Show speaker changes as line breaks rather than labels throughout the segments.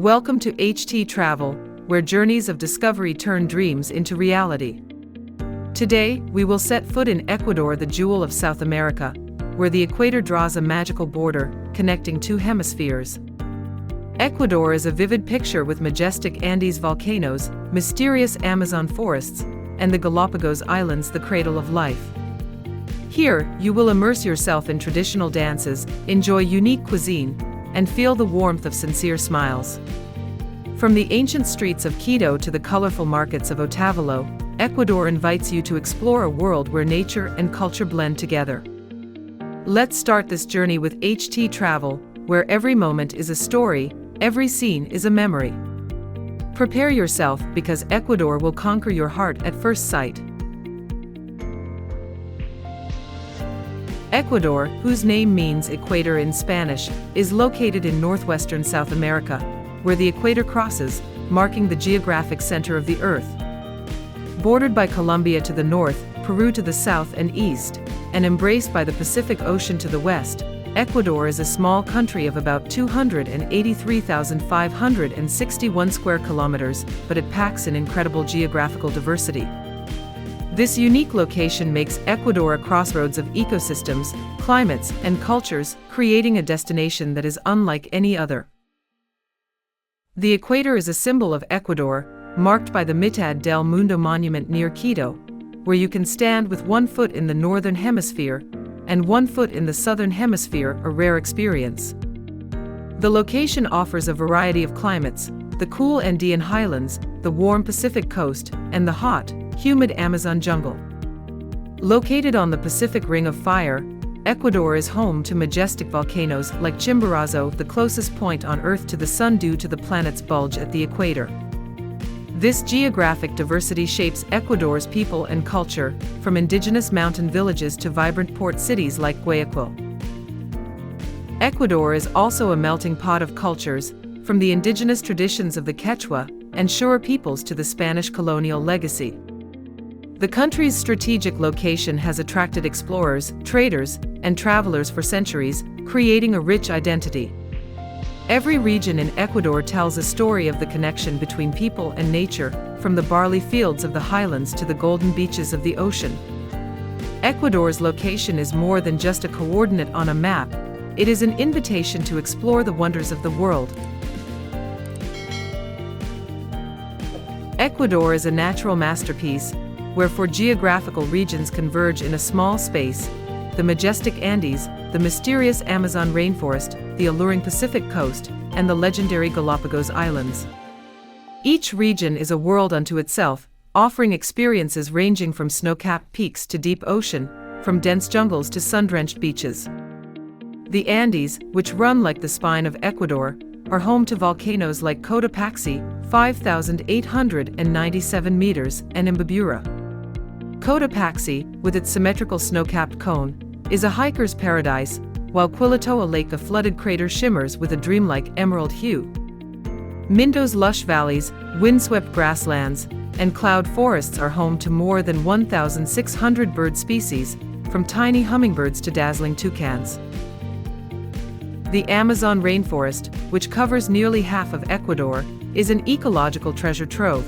Welcome to httravel, where journeys of discovery turn dreams into reality. Today, we will set foot in Ecuador, the jewel of South America, where the equator draws a magical border, connecting two hemispheres. Ecuador is a vivid picture with majestic Andes volcanoes, mysterious Amazon forests, and the Galapagos Islands, the cradle of life. Here, you will immerse yourself in traditional dances, enjoy unique cuisine, and feel the warmth of sincere smiles. From the ancient streets of Quito to the colorful markets of Otavalo, Ecuador invites you to explore a world where nature and culture blend together. Let's start this journey with httravel, where every moment is a story, every scene is a memory. Prepare yourself, because Ecuador will conquer your heart at first sight. Ecuador, whose name means equator in Spanish, is located in northwestern South America, where the equator crosses, marking the geographic center of the Earth. Bordered by Colombia to the north, Peru to the south and east, and embraced by the Pacific Ocean to the west, Ecuador is a small country of about 283,561 square kilometers, but it packs an incredible geographical diversity. This unique location makes Ecuador a crossroads of ecosystems, climates, and cultures, creating a destination that is unlike any other. The equator is a symbol of Ecuador, marked by the Mitad del Mundo monument near Quito, where you can stand with one foot in the northern hemisphere and one foot in the southern hemisphere, a rare experience. The location offers a variety of climates: the cool Andean highlands, the warm Pacific coast, and the hot, humid Amazon jungle. Located on the Pacific Ring of Fire, Ecuador is home to majestic volcanoes like Chimborazo, the closest point on Earth to the sun due to the planet's bulge at the equator. This geographic diversity shapes Ecuador's people and culture, from indigenous mountain villages to vibrant port cities like Guayaquil. Ecuador is also a melting pot of cultures, from the indigenous traditions of the Quechua and Shura peoples to the Spanish colonial legacy. The country's strategic location has attracted explorers, traders, and travelers for centuries, creating a rich identity. Every region in Ecuador tells a story of the connection between people and nature, from the barley fields of the highlands to the golden beaches of the ocean. Ecuador's location is more than just a coordinate on a map; it is an invitation to explore the wonders of the world. Ecuador is a natural masterpiece, where four geographical regions converge in a small space: the majestic Andes, the mysterious Amazon rainforest, the alluring Pacific coast, and the legendary Galapagos Islands. Each region is a world unto itself, offering experiences ranging from snow-capped peaks to deep ocean, from dense jungles to sun-drenched beaches. The Andes, which run like the spine of Ecuador, are home to volcanoes like Cotopaxi, 5,897 meters, and Imbabura. Cotopaxi, with its symmetrical snow-capped cone, is a hiker's paradise, while Quilatoa Lake, a flooded crater, shimmers with a dreamlike emerald hue. Mindo's lush valleys, windswept grasslands, and cloud forests are home to more than 1,600 bird species, from tiny hummingbirds to dazzling toucans. The Amazon rainforest, which covers nearly half of Ecuador, is an ecological treasure trove.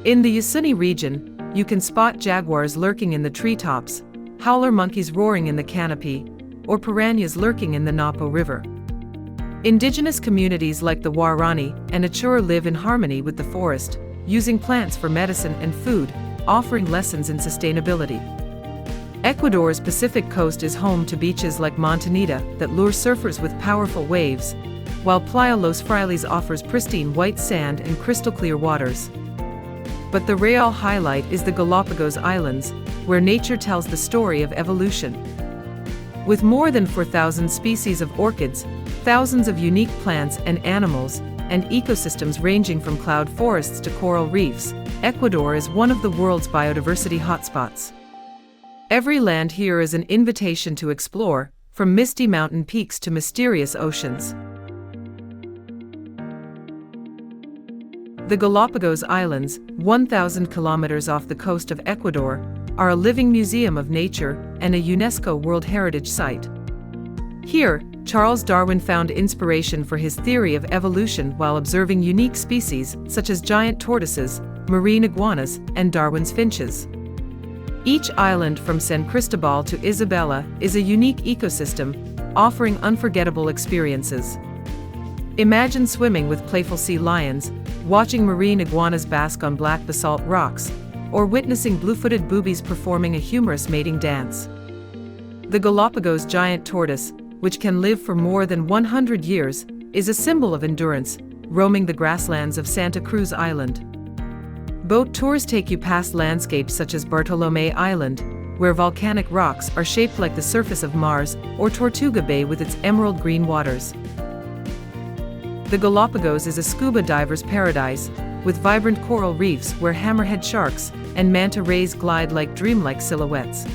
In the Usuni region, you can spot jaguars lurking in the treetops, howler monkeys roaring in the canopy, or piranhas lurking in the Napo River. Indigenous communities like the Guarani and Achura live in harmony with the forest, using plants for medicine and food, offering lessons in sustainability. Ecuador's Pacific coast is home to beaches like Montanita that lure surfers with powerful waves, while Playa Los Frailes offers pristine white sand and crystal-clear waters. But the real highlight is the Galapagos Islands, where nature tells the story of evolution. With more than 4,000 species of orchids, thousands of unique plants and animals, and ecosystems ranging from cloud forests to coral reefs, Ecuador is one of the world's biodiversity hotspots. Every land here is an invitation to explore, from misty mountain peaks to mysterious oceans. The Galapagos Islands, 1,000 kilometers off the coast of Ecuador, are a living museum of nature and a UNESCO World Heritage Site. Here, Charles Darwin found inspiration for his theory of evolution while observing unique species such as giant tortoises, marine iguanas, and Darwin's finches. Each island from San Cristobal to Isabela is a unique ecosystem, offering unforgettable experiences. Imagine swimming with playful sea lions, watching marine iguanas bask on black basalt rocks, or witnessing blue-footed boobies performing a humorous mating dance. The Galapagos giant tortoise, which can live for more than 100 years, is a symbol of endurance, roaming the grasslands of Santa Cruz Island. Boat tours take you past landscapes such as Bartolomé Island, where volcanic rocks are shaped like the surface of Mars, or Tortuga Bay with its emerald green waters. The Galapagos is a scuba diver's paradise, with vibrant coral reefs where hammerhead sharks and manta rays glide like dreamlike silhouettes.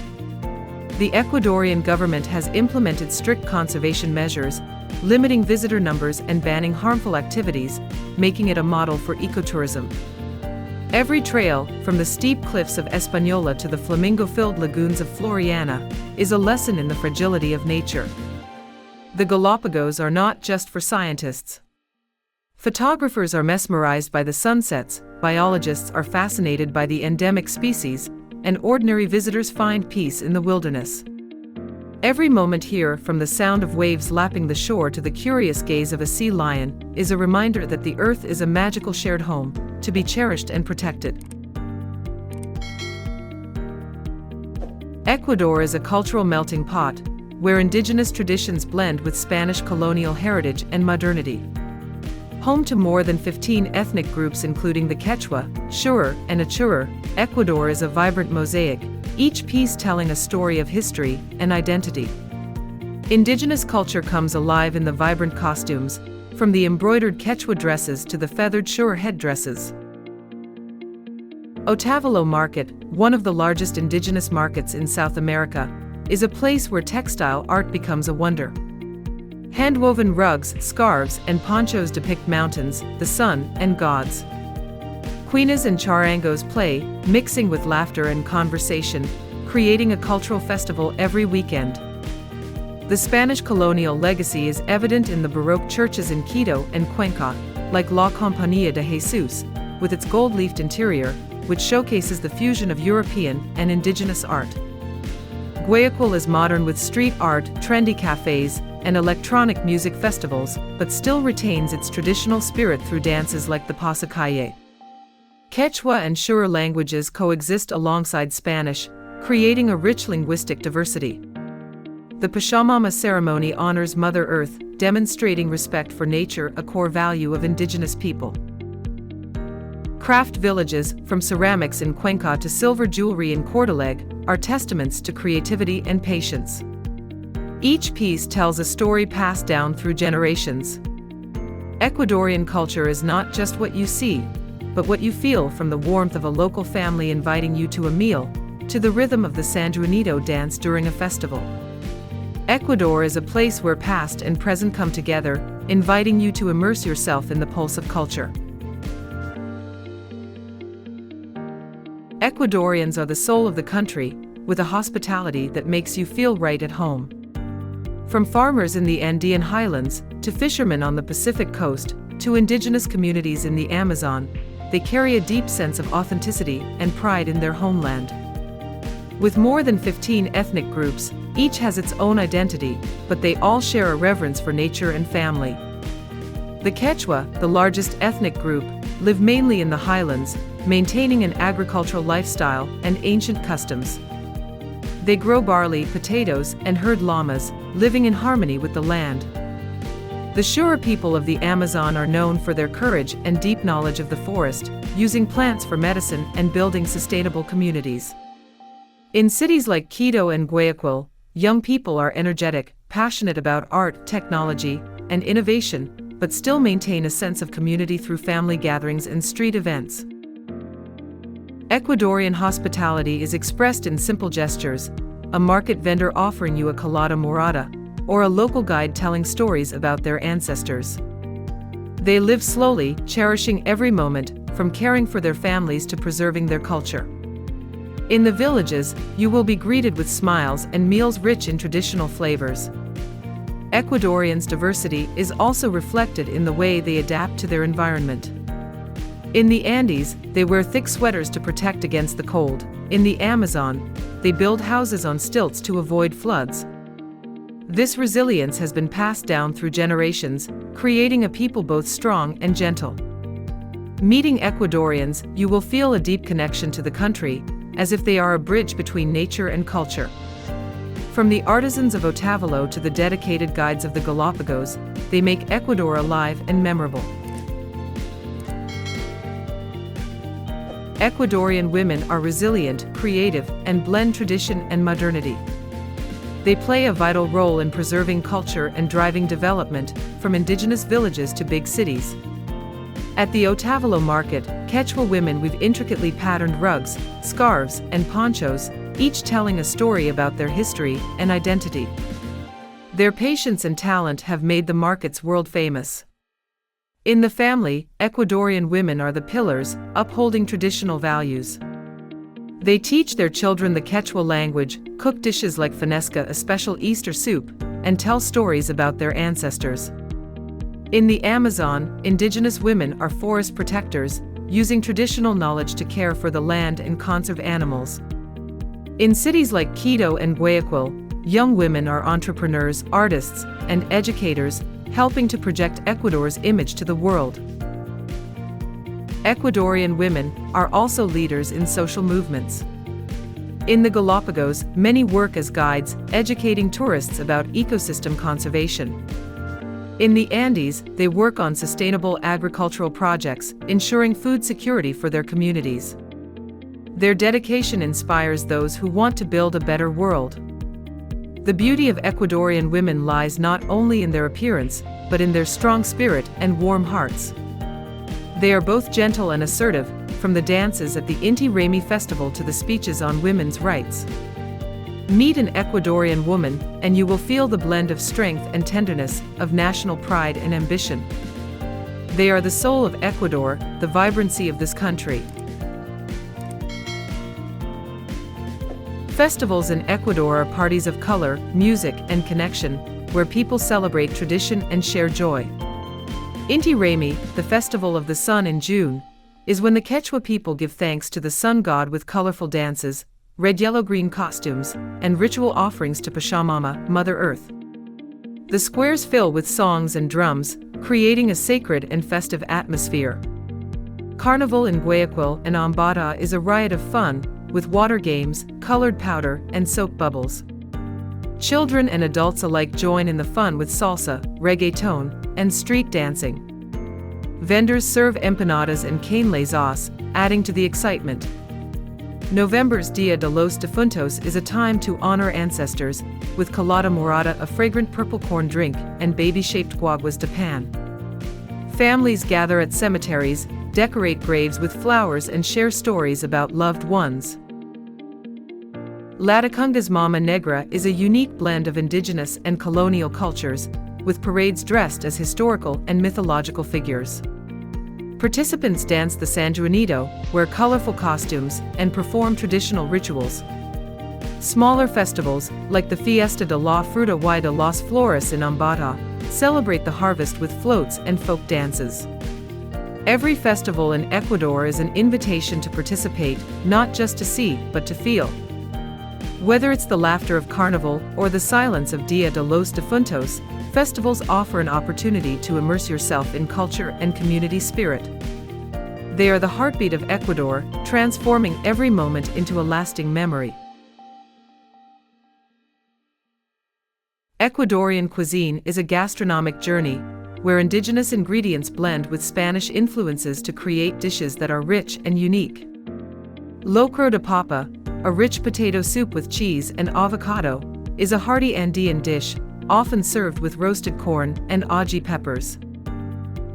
The Ecuadorian government has implemented strict conservation measures, limiting visitor numbers and banning harmful activities, making it a model for ecotourism. Every trail, from the steep cliffs of Española to the flamingo-filled lagoons of Floriana, is a lesson in the fragility of nature. The Galapagos are not just for scientists. Photographers are mesmerized by the sunsets, biologists are fascinated by the endemic species, and ordinary visitors find peace in the wilderness. Every moment here, from the sound of waves lapping the shore to the curious gaze of a sea lion, is a reminder that the earth is a magical shared home, to be cherished and protected. Ecuador is a cultural melting pot, where indigenous traditions blend with Spanish colonial heritage and modernity. Home to more than 15 ethnic groups including the Quechua, Shuar, and Achura, Ecuador is a vibrant mosaic, each piece telling a story of history and identity. Indigenous culture comes alive in the vibrant costumes, from the embroidered Quechua dresses to the feathered Shuar headdresses. Otavalo Market, one of the largest indigenous markets in South America, is a place where textile art becomes a wonder. Hand-woven rugs, scarves, and ponchos depict mountains, the sun, and gods. Queens and charangos play, mixing with laughter and conversation, creating a cultural festival every weekend. The Spanish colonial legacy is evident in the Baroque churches in Quito and Cuenca, like La Compañía de Jesus, with its gold-leafed interior, which showcases the fusion of European and indigenous art. Guayaquil is modern with street art, trendy cafes, and electronic music festivals, but still retains its traditional spirit through dances like the Pasacalle. Quechua and Shuar languages coexist alongside Spanish, creating a rich linguistic diversity. The Pachamama ceremony honors Mother Earth, demonstrating respect for nature, a core value of indigenous people. Craft villages, from ceramics in Cuenca to silver jewelry in Cordoleg, are testaments to creativity and patience. Each piece tells a story passed down through generations. Ecuadorian culture is not just what you see, but what you feel, from the warmth of a local family inviting you to a meal, to the rhythm of the San Juanito dance during a festival. Ecuador is a place where past and present come together, inviting you to immerse yourself in the pulse of culture. Ecuadorians are the soul of the country, with a hospitality that makes you feel right at home. From farmers in the Andean highlands, to fishermen on the Pacific coast, to indigenous communities in the Amazon, they carry a deep sense of authenticity and pride in their homeland. With more than 15 ethnic groups, each has its own identity, but they all share a reverence for nature and family. The Quechua, the largest ethnic group, live mainly in the highlands, maintaining an agricultural lifestyle and ancient customs. They grow barley, potatoes, and herd llamas, living in harmony with the land. The Shuar people of the Amazon are known for their courage and deep knowledge of the forest, using plants for medicine and building sustainable communities. In cities like Quito and Guayaquil, young people are energetic, passionate about art, technology, and innovation, but still maintain a sense of community through family gatherings and street events. Ecuadorian hospitality is expressed in simple gestures, a market vendor offering you a colada morada, or a local guide telling stories about their ancestors. They live slowly, cherishing every moment, from caring for their families to preserving their culture. In the villages, you will be greeted with smiles and meals rich in traditional flavors. Ecuadorians' diversity is also reflected in the way they adapt to their environment. In the Andes, they wear thick sweaters to protect against the cold. In the Amazon, they build houses on stilts to avoid floods. This resilience has been passed down through generations, creating a people both strong and gentle. Meeting Ecuadorians, you will feel a deep connection to the country, as if they are a bridge between nature and culture. From the artisans of Otavalo to the dedicated guides of the Galapagos, they make Ecuador alive and memorable. Ecuadorian women are resilient, creative, and blend tradition and modernity. They play a vital role in preserving culture and driving development, from indigenous villages to big cities. At the Otavalo Market, Quechua women weave intricately patterned rugs, scarves, and ponchos, each telling a story about their history and identity. Their patience and talent have made the markets world famous. In the family, Ecuadorian women are the pillars, upholding traditional values. They teach their children the Quechua language, cook dishes like fanesca, a special Easter soup, and tell stories about their ancestors. In the Amazon, indigenous women are forest protectors, using traditional knowledge to care for the land and conserve animals. In cities like Quito and Guayaquil, young women are entrepreneurs, artists, and educators, helping to project Ecuador's image to the world. Ecuadorian women are also leaders in social movements. In the Galapagos, many work as guides, educating tourists about ecosystem conservation. In the Andes, they work on sustainable agricultural projects, ensuring food security for their communities. Their dedication inspires those who want to build a better world. The beauty of Ecuadorian women lies not only in their appearance, but in their strong spirit and warm hearts. They are both gentle and assertive, from the dances at the Inti Raymi festival to the speeches on women's rights. Meet an Ecuadorian woman, and you will feel the blend of strength and tenderness, of national pride and ambition. They are the soul of Ecuador, the vibrancy of this country. Festivals in Ecuador are parties of color, music, and connection, where people celebrate tradition and share joy. Inti Raymi, the festival of the sun in June, is when the Quechua people give thanks to the sun god with colorful dances, red, yellow, green costumes, and ritual offerings to Pachamama, Mother Earth. The squares fill with songs and drums, creating a sacred and festive atmosphere. Carnival in Guayaquil and Ambata is a riot of fun, with water games, colored powder, and soap bubbles. Children and adults alike join in the fun with salsa, reggaeton, and street dancing. Vendors serve empanadas and cane lazas, adding to the excitement. November's Dia de los Difuntos is a time to honor ancestors, with colada morada, a fragrant purple corn drink, and baby-shaped guaguas de pan. Families gather at cemeteries, decorate graves with flowers, and share stories about loved ones. Latacunga's Mama Negra is a unique blend of indigenous and colonial cultures, with parades dressed as historical and mythological figures. Participants dance the San Juanito, wear colorful costumes, and perform traditional rituals. Smaller festivals, like the Fiesta de la Fruta y de las Flores in Ambata, celebrate the harvest with floats and folk dances. Every festival in Ecuador is an invitation to participate, not just to see, but to feel. Whether it's the laughter of Carnival or the silence of Dia de los Difuntos, festivals offer an opportunity to immerse yourself in culture and community spirit. They are the heartbeat of Ecuador, transforming every moment into a lasting memory. Ecuadorian cuisine is a gastronomic journey, where indigenous ingredients blend with Spanish influences to create dishes that are rich and unique. Locro de papa, a rich potato soup with cheese and avocado, is a hearty Andean dish, often served with roasted corn and ají peppers.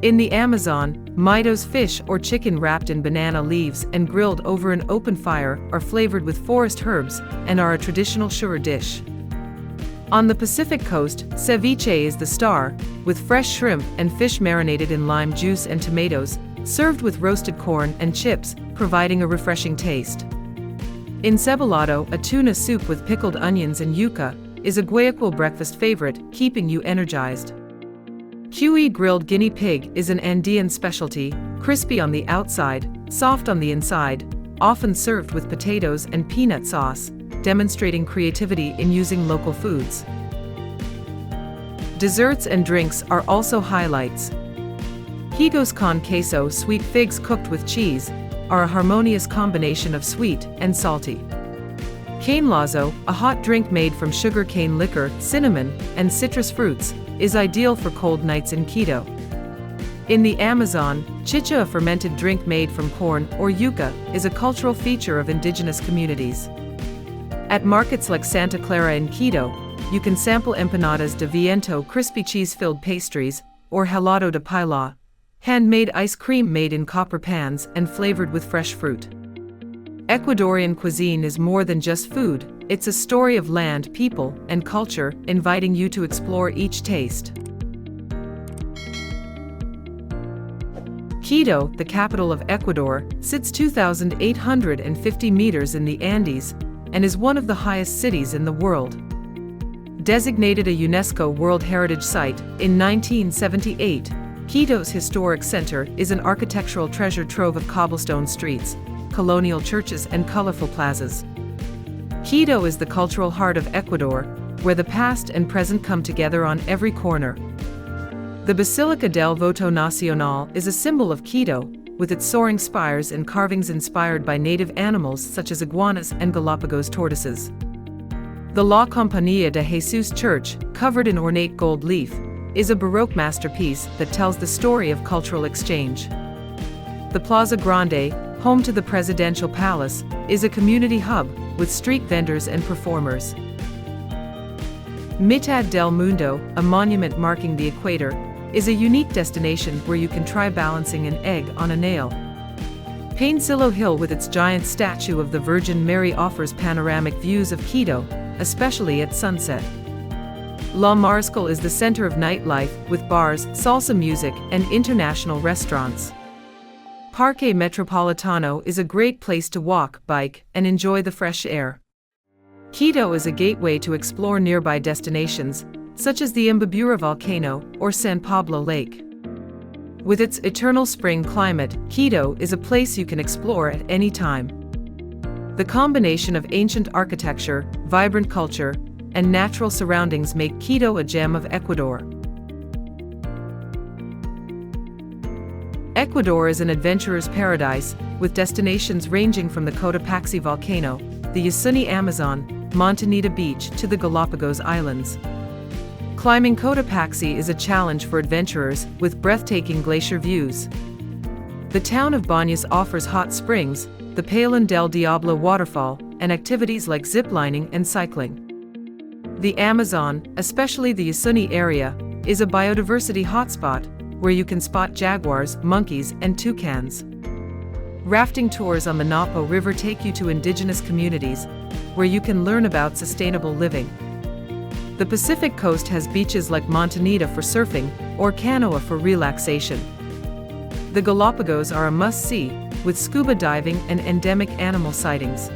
In the Amazon, mitos, fish or chicken wrapped in banana leaves and grilled over an open fire, are flavored with forest herbs and are a traditional sure dish. On the Pacific coast, ceviche is the star, with fresh shrimp and fish marinated in lime juice and tomatoes, served with roasted corn and chips, providing a refreshing taste. In cebolado, a tuna soup with pickled onions and yuca, is a Guayaquil breakfast favorite, keeping you energized. Cuy grilled guinea pig is an Andean specialty, crispy on the outside, soft on the inside, often served with potatoes and peanut sauce, demonstrating creativity in using local foods. Desserts and drinks are also highlights. Higos con queso, sweet figs cooked with cheese, are a harmonious combination of sweet and salty. Cane lazo, a hot drink made from sugar cane liquor, cinnamon, and citrus fruits, is ideal for cold nights in Quito. In the Amazon, chicha, a fermented drink made from corn or yuca, is a cultural feature of indigenous communities. At markets like Santa Clara in Quito, you can sample empanadas de viento, crispy cheese-filled pastries, or helado de paila, handmade ice cream made in copper pans and flavored with fresh fruit. Ecuadorian cuisine is more than just food, it's a story of land, people, and culture, inviting you to explore each taste. Quito, the capital of Ecuador, sits 2,850 meters in the Andes and is one of the highest cities in the world. Designated a UNESCO World Heritage Site in 1978, Quito's historic center is an architectural treasure trove of cobblestone streets, colonial churches, and colorful plazas. Quito is the cultural heart of Ecuador, where the past and present come together on every corner. The Basilica del Voto Nacional is a symbol of Quito, with its soaring spires and carvings inspired by native animals such as iguanas and Galapagos tortoises. The La Compañía de Jesus Church, covered in ornate gold leaf, is a Baroque masterpiece that tells the story of cultural exchange. The Plaza Grande, home to the Presidential Palace, is a community hub with street vendors and performers. Mitad del Mundo, a monument marking the equator, is a unique destination where you can try balancing an egg on a nail. Paincillo Hill, with its giant statue of the Virgin Mary, offers panoramic views of Quito, especially at sunset. La Mariscal is the center of nightlife, with bars, salsa music, and international restaurants. Parque Metropolitano is a great place to walk, bike, and enjoy the fresh air. Quito is a gateway to explore nearby destinations, such as the Imbabura volcano or San Pablo Lake. With its eternal spring climate, Quito is a place you can explore at any time. The combination of ancient architecture, vibrant culture, and natural surroundings make Quito a gem of Ecuador. Ecuador is an adventurer's paradise, with destinations ranging from the Cotopaxi volcano, the Yasuni Amazon, Montanita Beach, to the Galapagos Islands. Climbing Cotopaxi is a challenge for adventurers, with breathtaking glacier views. The town of Baños offers hot springs, the Pailon del Diablo waterfall, and activities like ziplining and cycling. The Amazon, especially the Yasuni area, is a biodiversity hotspot, where you can spot jaguars, monkeys, and toucans. Rafting tours on the Napo River take you to indigenous communities, where you can learn about sustainable living. The Pacific coast has beaches like Montanita for surfing, or Canoa for relaxation. The Galapagos are a must-see, with scuba diving and endemic animal sightings.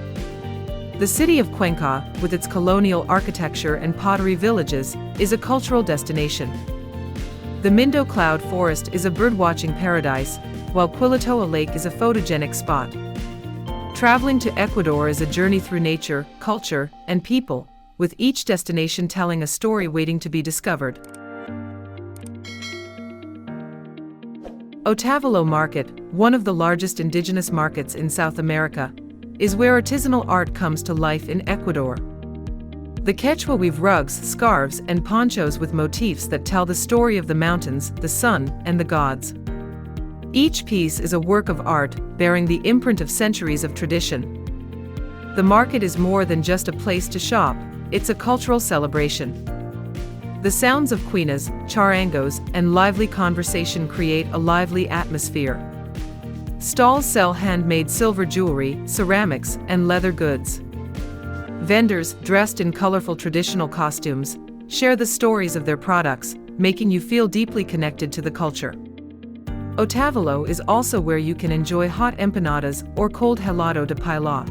The city of Cuenca, with its colonial architecture and pottery villages, is a cultural destination. The Mindo Cloud Forest is a birdwatching paradise, while Quilatoa Lake is a photogenic spot. Traveling to Ecuador is a journey through nature, culture, and people, with each destination telling a story waiting to be discovered. Otavalo Market, one of the largest indigenous markets in South America, is where artisanal art comes to life in Ecuador. The Quechua weave rugs, scarves, and ponchos with motifs that tell the story of the mountains, the sun, and the gods. Each piece is a work of art, bearing the imprint of centuries of tradition. The market is more than just a place to shop, it's a cultural celebration. The sounds of quenas, charangos, and lively conversation create a lively atmosphere. Stalls sell handmade silver jewelry, ceramics, and leather goods. Vendors, dressed in colorful traditional costumes, share the stories of their products, making you feel deeply connected to the culture. Otavalo is also where you can enjoy hot empanadas or cold helado de paila.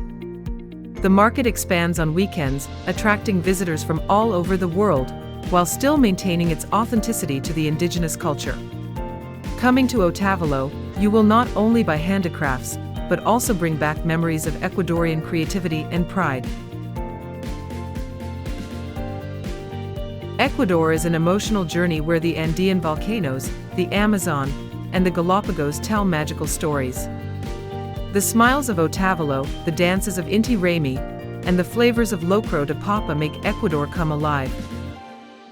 The market expands on weekends, attracting visitors from all over the world, while still maintaining its authenticity to the indigenous culture. Coming to Otavalo, you will not only buy handicrafts, but also bring back memories of Ecuadorian creativity and pride. Ecuador is an emotional journey where the Andean volcanoes, the Amazon, and the Galapagos tell magical stories. The smiles of Otavalo, the dances of Inti Raymi, and the flavors of locro de papa make Ecuador come alive.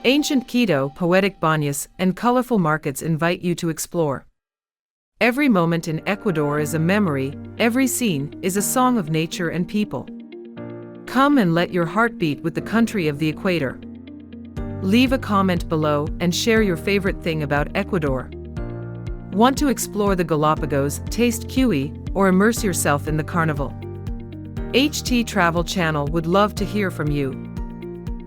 Ancient Quito, poetic baños, and colorful markets invite you to explore. Every moment in Ecuador is a memory, every scene is a song of nature and people. Come and let your heart beat with the country of the equator. Leave a comment below and share your favorite thing about Ecuador. Want to explore the Galapagos, taste kiwi, or immerse yourself in the carnival? httravel channel would love to hear from you.